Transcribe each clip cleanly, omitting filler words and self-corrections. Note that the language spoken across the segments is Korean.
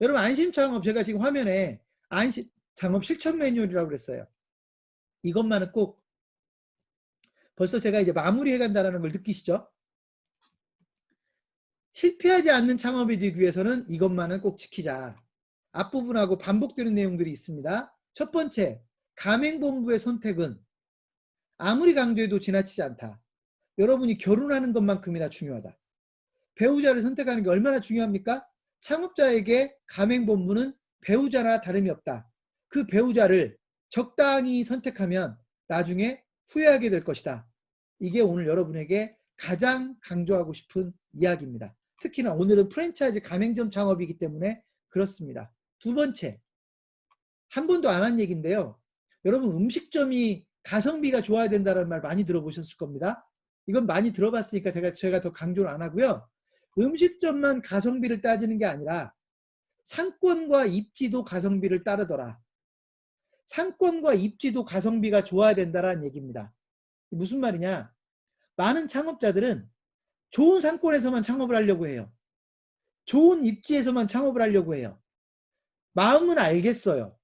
여러분 안심창업 제가 지금 화면에 안심창업 실천 매뉴얼이라고 그랬어요. 이것만은 꼭 벌써 제가 이제 마무리해 간다는 걸 느끼시죠? 실패하지 않는 창업이 되기 위해서는 이것만은 꼭 지키자. 앞부분하고 반복되는 내용들이 있습니다. 첫 번째, 가맹본부의 선택은 아무리 강조해도 지나치지 않다. 여러분이 결혼하는 것만큼이나 중요하다. 배우자를 선택하는 게 얼마나 중요합니까? 창업자에게 가맹본부는 배우자나 다름이 없다. 그 배우자를 적당히 선택하면 나중에 후회하게 될 것이다. 이게 오늘 여러분에게 가장 강조하고 싶은 이야기입니다. 특히나 오늘은 프랜차이즈 가맹점 창업이기 때문에 그렇습니다. 두 번째, 한 번도 안 한 얘기인데요. 여러분 음식점이 가성비가 좋아야 된다는 말 많이 들어보셨을 겁니다. 이건 많이 들어봤으니까 제가 더 강조를 안 하고요. 음식점만 가성비를 따지는 게 아니라 상권과 입지도 가성비를 따르더라. 상권과 입지도 가성비가 좋아야 된다는 얘기입니다. 무슨 말이냐? 많은 창업자들은 좋은 상권에서만 창업을 하려고 해요. 좋은 입지에서만 창업을 하려고 해요. 마음은 알겠어요.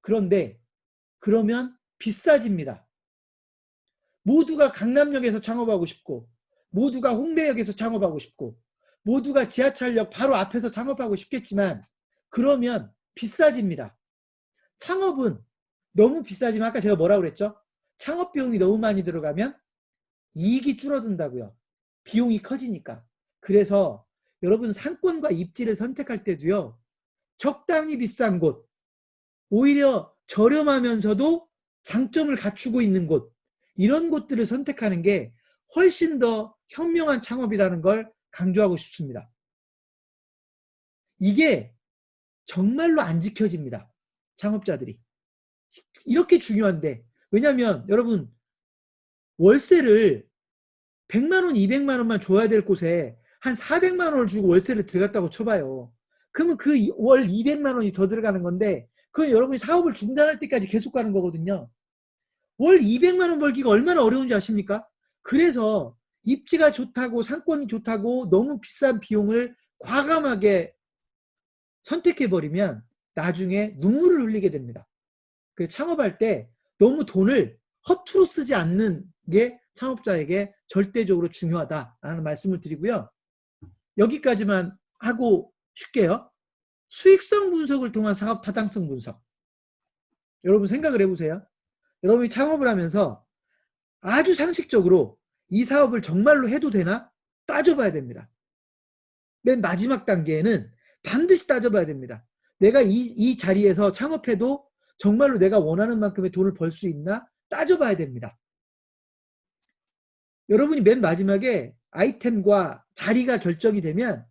그런데 그러면 비싸집니다. 모두가 강남역에서 창업하고 싶고, 모두가 홍대역에서 창업하고 싶고, 모두가 지하철역 바로 앞에서 창업하고 싶겠지만 그러면 비싸집니다. 창업은 너무 비싸지만 아까 제가 뭐라고 그랬죠? 창업 비용이 너무 많이 들어가면 이익이 줄어든다고요. 비용이 커지니까. 그래서 여러분 상권과 입지를 선택할 때도요. 적당히 비싼 곳, 오히려 저렴하면서도 장점을 갖추고 있는 곳, 이런 곳들을 선택하는 게 훨씬 더 현명한 창업이라는 걸 강조하고 싶습니다. 이게 정말로 안 지켜집니다. 창업자들이. 이렇게 중요한데. 왜냐하면 여러분 월세를 100만 원, 200만 원만 줘야 될 곳에 한 400만 원을 주고 월세를 들어갔다고 쳐봐요. 그러면 그 월 200만 원이 더 들어가는 건데 그건 여러분이 사업을 중단할 때까지 계속 가는 거거든요. 월 200만 원 벌기가 얼마나 어려운지 아십니까? 그래서 입지가 좋다고 상권이 좋다고 너무 비싼 비용을 과감하게 선택해버리면 나중에 눈물을 흘리게 됩니다. 그래서 창업할 때 너무 돈을 허투루 쓰지 않는 게 창업자에게 절대적으로 중요하다라는 말씀을 드리고요. 여기까지만 하고 쉴게요. 수익성 분석을 통한 사업 타당성 분석. 여러분 생각을 해보세요. 여러분이 창업을 하면서 아주 상식적으로 이 사업을 정말로 해도 되나? 따져봐야 됩니다. 맨 마지막 단계에는 반드시 따져봐야 됩니다. 내가 이 자리에서 창업해도 정말로 내가 원하는 만큼의 돈을 벌 수 있나? 따져봐야 됩니다. 여러분이 맨 마지막에 아이템과 자리가 결정이 되면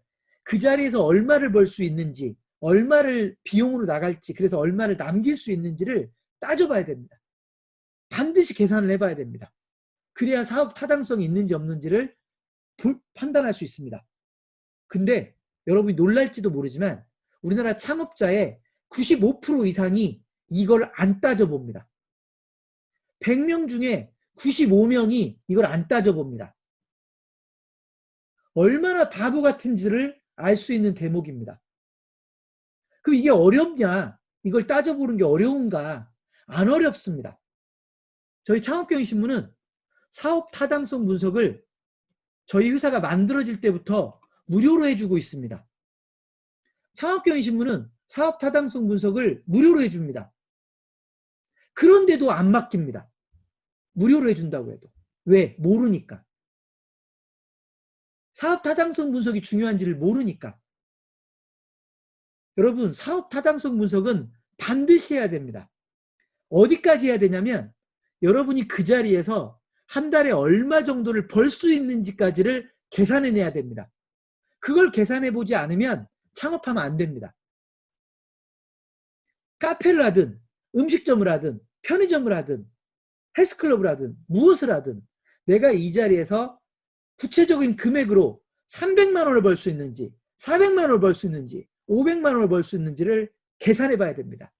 그 자리에서 얼마를 벌 수 있는지, 얼마를 비용으로 나갈지, 그래서 얼마를 남길 수 있는지를 따져봐야 됩니다. 반드시 계산을 해봐야 됩니다. 그래야 사업 타당성이 있는지 없는지를 판단할 수 있습니다. 근데 여러분이 놀랄지도 모르지만 우리나라 창업자의 95% 이상이 이걸 안 따져봅니다. 100명 중에 95명이 이걸 안 따져봅니다. 얼마나 바보 같은지를 알 수 있는 대목입니다. 그럼 이게 어렵냐? 이걸 따져보는 게 어려운가? 안 어렵습니다. 저희 창업경영신문은 사업 타당성 분석을 저희 회사가 만들어질 때부터 무료로 해주고 있습니다. 창업경영신문은 사업 타당성 분석을 무료로 해줍니다. 그런데도 안 맡깁니다. 무료로 해준다고 해도. 왜? 모르니까. 사업 타당성 분석이 중요한지를 모르니까. 여러분 사업 타당성 분석은 반드시 해야 됩니다. 어디까지 해야 되냐면 여러분이 그 자리에서 한 달에 얼마 정도를 벌 수 있는지까지를 계산해내야 됩니다. 그걸 계산해보지 않으면 창업하면 안 됩니다. 카페를 하든 음식점을 하든 편의점을 하든 헬스클럽을 하든 무엇을 하든 내가 이 자리에서 구체적인 금액으로 300만 원을 벌 수 있는지 400만 원을 벌 수 있는지 500만 원을 벌 수 있는지를 계산해 봐야 됩니다.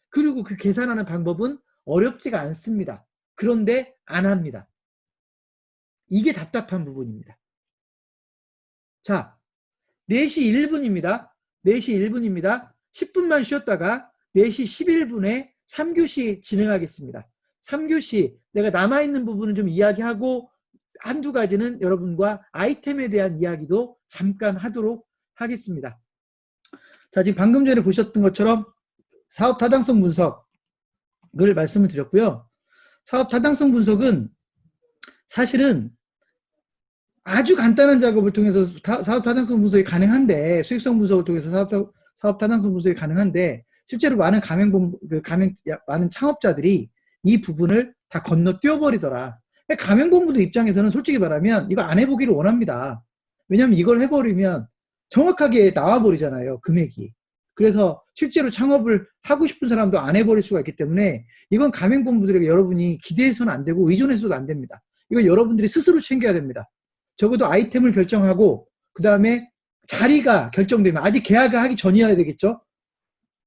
그리고 그 계산하는 방법은 어렵지가 않습니다. 그런데 안 합니다. 이게 답답한 부분입니다. 자, 4시 1분입니다. 4시 1분입니다. 10분만 쉬었다가 4시 11분에 3교시 진행하겠습니다. 3교시 내가 남아있는 부분을 좀 이야기하고 한두 가지는 여러분과 아이템에 대한 이야기도 잠깐 하도록 하겠습니다. 자, 지금 방금 전에 보셨던 것처럼 사업 타당성 분석을 말씀을 드렸고요. 사업 타당성 분석은 사실은 아주 간단한 작업을 통해서 사업 타당성 분석이 가능한데, 수익성 분석을 통해서 사업 타당성 분석이 가능한데, 실제로 많은 많은 창업자들이 이 부분을 다 건너뛰어버리더라. 가맹본부들 입장에서는 솔직히 말하면 이거 안 해보기를 원합니다. 왜냐하면 이걸 해버리면 정확하게 나와버리잖아요, 금액이. 그래서 실제로 창업을 하고 싶은 사람도 안 해버릴 수가 있기 때문에 이건 가맹본부들에게 여러분이 기대해서는 안 되고 의존해서도 안 됩니다. 이건 여러분들이 스스로 챙겨야 됩니다. 적어도 아이템을 결정하고 그 다음에 자리가 결정되면, 아직 계약을 하기 전이어야 되겠죠.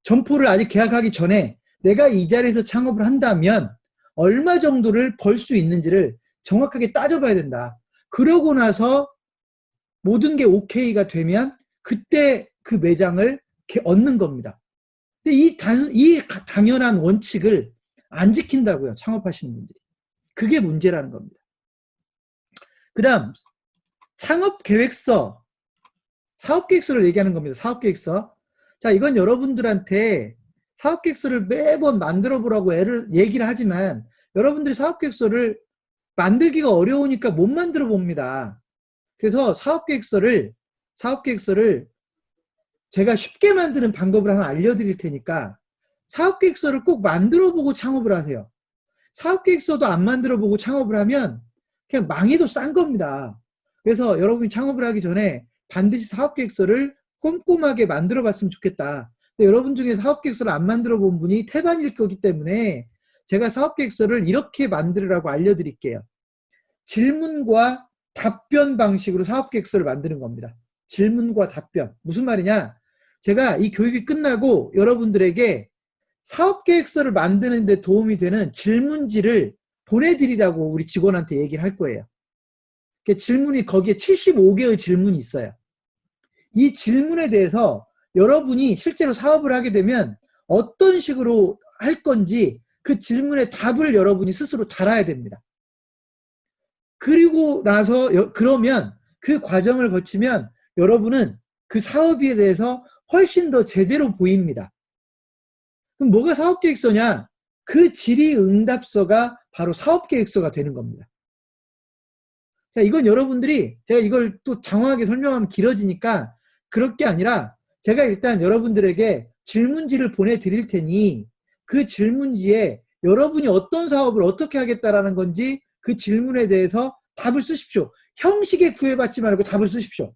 점포를 아직 계약하기 전에 내가 이 자리에서 창업을 한다면 얼마 정도를 벌 수 있는지를 정확하게 따져봐야 된다. 그러고 나서 모든 게 오케이가 되면 그때 그 매장을 얻는 겁니다. 근데 이 당연한 원칙을 안 지킨다고요, 창업하시는 분들이. 그게 문제라는 겁니다. 그 다음 창업계획서, 사업계획서를 얘기하는 겁니다. 사업계획서. 자, 이건 여러분들한테 사업계획서를 매번 만들어 보라고 얘기를 하지만 여러분들이 사업계획서를 만들기가 어려우니까 못 만들어 봅니다. 그래서 사업계획서를 제가 쉽게 만드는 방법을 하나 알려드릴 테니까 사업계획서를 꼭 만들어 보고 창업을 하세요. 사업계획서도 안 만들어 보고 창업을 하면 그냥 망해도 싼 겁니다. 그래서 여러분이 창업을 하기 전에 반드시 사업계획서를 꼼꼼하게 만들어 봤으면 좋겠다. 근데 여러분 중에 사업계획서를 안 만들어 본 분이 태반일 거기 때문에 제가 사업계획서를 이렇게 만들으라고 알려드릴게요. 질문과 답변 방식으로 사업계획서를 만드는 겁니다. 질문과 답변. 무슨 말이냐? 제가 이 교육이 끝나고 여러분들에게 사업계획서를 만드는 데 도움이 되는 질문지를 보내드리라고 우리 직원한테 얘기를 할 거예요. 질문이 거기에 75개의 질문이 있어요. 이 질문에 대해서 여러분이 실제로 사업을 하게 되면 어떤 식으로 할 건지 그 질문의 답을 여러분이 스스로 달아야 됩니다. 그리고 나서 그러면 그 과정을 거치면 여러분은 그 사업에 대해서 훨씬 더 제대로 보입니다. 그럼 뭐가 사업계획서냐? 그 질의응답서가 바로 사업계획서가 되는 겁니다. 자, 이건 여러분들이, 제가 이걸 또 장황하게 설명하면 길어지니까 그럴 게 아니라 제가 일단 여러분들에게 질문지를 보내드릴 테니 그 질문지에 여러분이 어떤 사업을 어떻게 하겠다라는 건지 그 질문에 대해서 답을 쓰십시오. 형식에 구애받지 말고 답을 쓰십시오.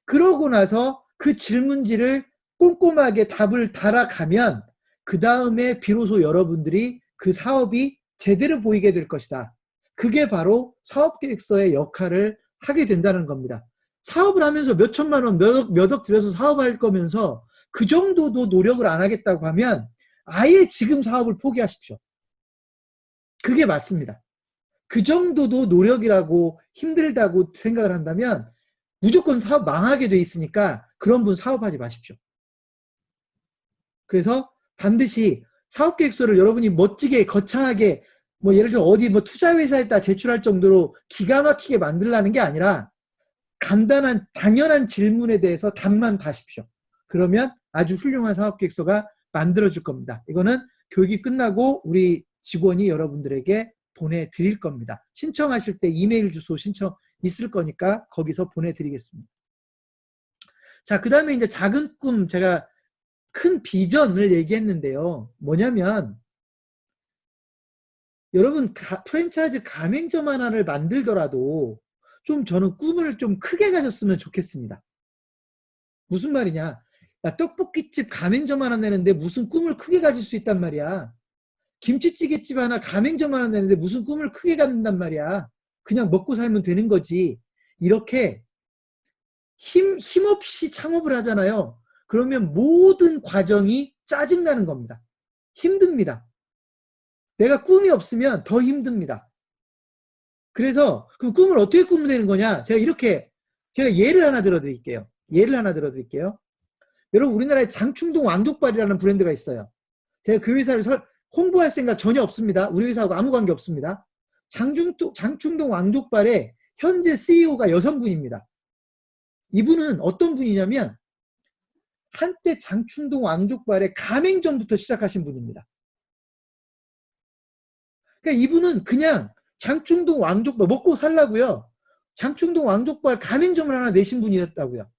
그러고 나서 그 질문지를 꼼꼼하게 답을 달아가면 그 다음에 비로소 여러분들이 그 사업이 제대로 보이게 될 것이다. 그게 바로 사업계획서의 역할을 하게 된다는 겁니다. 사업을 하면서 몇 천만 원, 몇 억 들여서 사업할 거면서 그 정도도 노력을 안 하겠다고 하면 아예 지금 사업을 포기하십시오. 그게 맞습니다. 그 정도도 노력이라고 힘들다고 생각을 한다면 무조건 사업 망하게 돼 있으니까 그런 분 사업하지 마십시오. 그래서 반드시 사업계획서를 여러분이 멋지게 거창하게 뭐 예를 들어 어디 뭐 투자회사에다 제출할 정도로 기가 막히게 만들라는 게 아니라 간단한 당연한 질문에 대해서 답만 다십시오. 그러면 아주 훌륭한 사업계획서가 만들어질 겁니다. 이거는 교육이 끝나고 우리 직원이 여러분들에게 보내드릴 겁니다. 신청하실 때 이메일 주소 신청 있을 거니까 거기서 보내드리겠습니다. 자, 그 다음에 이제 작은 꿈, 제가 큰 비전을 얘기했는데요. 뭐냐면 여러분 프랜차이즈 가맹점 하나를 만들더라도 좀 저는 꿈을 좀 크게 가졌으면 좋겠습니다. 무슨 말이냐? 야, 떡볶이집 가맹점 하나 내는데 무슨 꿈을 크게 가질 수 있단 말이야. 김치찌개집 하나 가맹점 하나 내는데 무슨 꿈을 크게 갖는단 말이야. 그냥 먹고 살면 되는 거지. 이렇게 힘없이 창업을 하잖아요. 그러면 모든 과정이 짜증나는 겁니다. 힘듭니다. 내가 꿈이 없으면 더 힘듭니다. 그래서 그 꿈을 어떻게 꾸면 되는 거냐? 제가 예를 하나 들어드릴게요. 여러분 우리나라에 장충동 왕족발이라는 브랜드가 있어요. 제가 그 회사를 홍보할 생각 전혀 없습니다. 우리 회사하고 아무 관계 없습니다. 장충동 왕족발의 현재 CEO가 여성분입니다. 이분은 어떤 분이냐면 한때 장충동 왕족발의 가맹점부터 시작하신 분입니다. 그러니까 이분은 그냥 장충동 왕족발 먹고 살라고요. 장충동 왕족발 가맹점을 하나 내신 분이었다고요.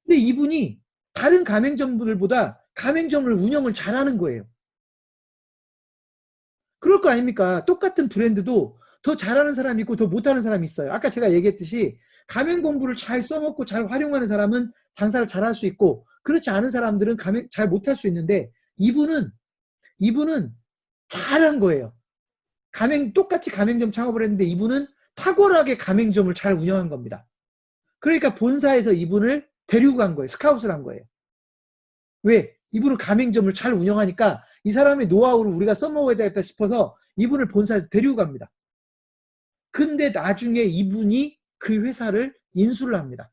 근데 이분이 다른 가맹점들보다 가맹점을 운영을 잘하는 거예요. 그럴 거 아닙니까? 똑같은 브랜드도 더 잘하는 사람이 있고 더 못하는 사람이 있어요. 아까 제가 얘기했듯이 가맹 본부를 잘 써먹고 잘 활용하는 사람은 장사를 잘할 수 있고 그렇지 않은 사람들은 잘 못할 수 있는데 이분은 잘한 거예요. 똑같이 가맹점 창업을 했는데 이분은 탁월하게 가맹점을 잘 운영한 겁니다. 그러니까 본사에서 이분을 데리고 간 거예요. 스카웃을 한 거예요. 왜? 이분은 가맹점을 잘 운영하니까 이 사람의 노하우를 우리가 써먹어야 되겠다 싶어서 이분을 본사에서 데리고 갑니다. 근데 나중에 이분이 그 회사를 인수를 합니다.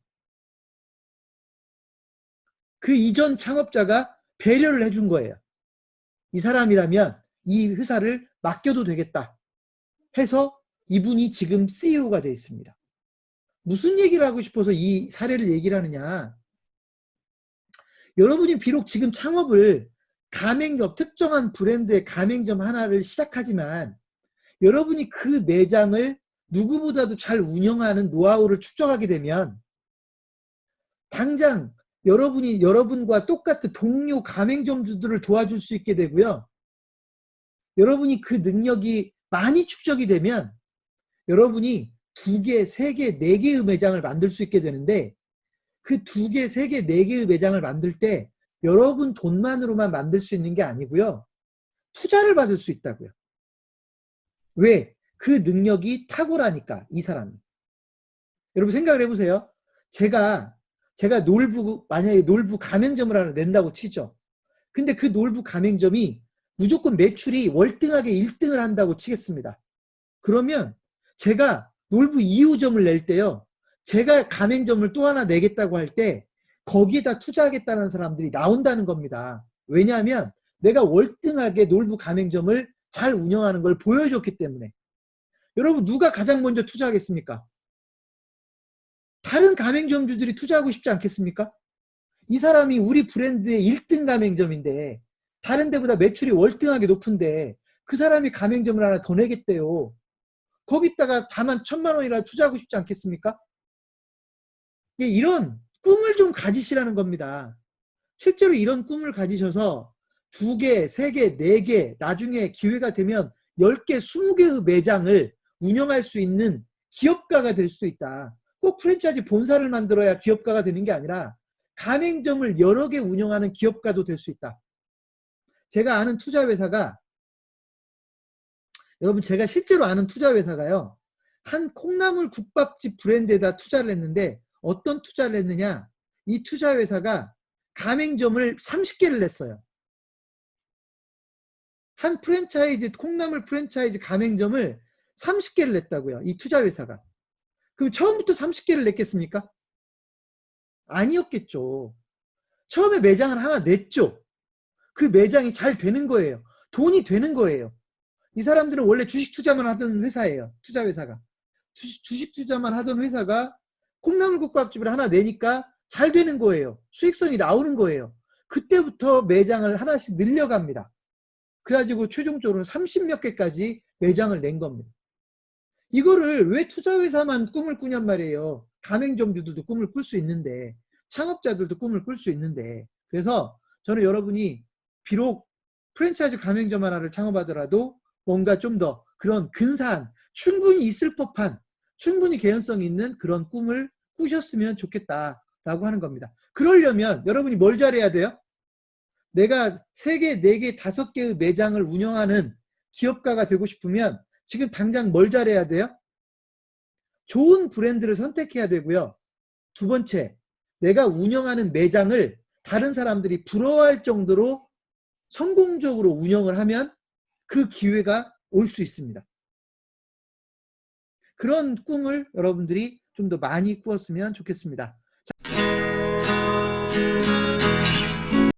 그 이전 창업자가 배려를 해준 거예요. 이 사람이라면 이 회사를 맡겨도 되겠다 해서 이분이 지금 CEO가 되어 있습니다. 무슨 얘기를 하고 싶어서 이 사례를 얘기를 하느냐. 여러분이 비록 지금 창업을 가맹점, 특정한 브랜드의 가맹점 하나를 시작하지만 여러분이 그 매장을 누구보다도 잘 운영하는 노하우를 축적하게 되면 당장 여러분과 똑같은 동료 가맹점주들을 도와줄 수 있게 되고요. 여러분이 그 능력이 많이 축적이 되면 여러분이 2개, 3개, 4개의 매장을 만들 수 있게 되는데 그 2개, 3개, 4개의 매장을 만들 때 여러분 돈만으로만 만들 수 있는 게 아니고요. 투자를 받을 수 있다고요. 왜? 그 능력이 탁월하니까 이 사람이. 여러분 생각을 해보세요. 제가 만약에 놀부 가맹점을 하나 낸다고 치죠. 근데 그 놀부 가맹점이 무조건 매출이 월등하게 1등을 한다고 치겠습니다. 그러면 제가 놀부 2호점을 낼 때요. 제가 가맹점을 또 하나 내겠다고 할 때 거기에다 투자하겠다는 사람들이 나온다는 겁니다. 왜냐하면 내가 월등하게 놀부 가맹점을 잘 운영하는 걸 보여줬기 때문에. 여러분 누가 가장 먼저 투자하겠습니까? 다른 가맹점주들이 투자하고 싶지 않겠습니까? 이 사람이 우리 브랜드의 1등 가맹점인데 다른 데보다 매출이 월등하게 높은데 그 사람이 가맹점을 하나 더 내겠대요. 거기다가 다만 1,000만 원이라 투자하고 싶지 않겠습니까? 이런 꿈을 좀 가지시라는 겁니다. 실제로 이런 꿈을 가지셔서 2개, 3개, 4개 나중에 기회가 되면 10개, 20개의 매장을 운영할 수 있는 기업가가 될 수 있다. 꼭 프랜차이즈 본사를 만들어야 기업가가 되는 게 아니라 가맹점을 여러 개 운영하는 기업가도 될 수 있다. 제가 아는 투자회사가 여러분 제가 실제로 아는 투자회사가요. 한 콩나물 국밥집 브랜드에다 투자를 했는데 어떤 투자를 했느냐. 이 투자회사가 가맹점을 30개를 냈어요. 한 프랜차이즈 콩나물 프랜차이즈 가맹점을 30개를 냈다고요. 이 투자회사가. 그럼 처음부터 30개를 냈겠습니까? 아니었겠죠. 처음에 매장을 하나 냈죠. 그 매장이 잘 되는 거예요. 돈이 되는 거예요. 이 사람들은 원래 주식 투자만 하던 회사예요. 투자회사가. 주식 투자만 하던 회사가 콩나물국밥집을 하나 내니까 잘 되는 거예요. 수익성이 나오는 거예요. 그때부터 매장을 하나씩 늘려갑니다. 그래가지고 최종적으로 30몇 개까지 매장을 낸 겁니다. 이거를 왜 투자회사만 꿈을 꾸냔 말이에요. 가맹점주들도 꿈을 꿀 수 있는데 창업자들도 꿈을 꿀 수 있는데 그래서 저는 여러분이 비록 프랜차이즈 가맹점 하나를 창업하더라도 뭔가 좀 더 그런 근사한 충분히 있을 법한 충분히 개연성 있는 그런 꿈을 꾸셨으면 좋겠다라고 하는 겁니다. 그러려면 여러분이 뭘 잘해야 돼요? 내가 3개, 4개, 5개의 매장을 운영하는 기업가가 되고 싶으면 지금 당장 뭘 잘해야 돼요? 좋은 브랜드를 선택해야 되고요. 2번째, 내가 운영하는 매장을 다른 사람들이 부러워할 정도로 성공적으로 운영을 하면 그 기회가 올 수 있습니다. 그런 꿈을 여러분들이 좀 더 많이 꾸었으면 좋겠습니다.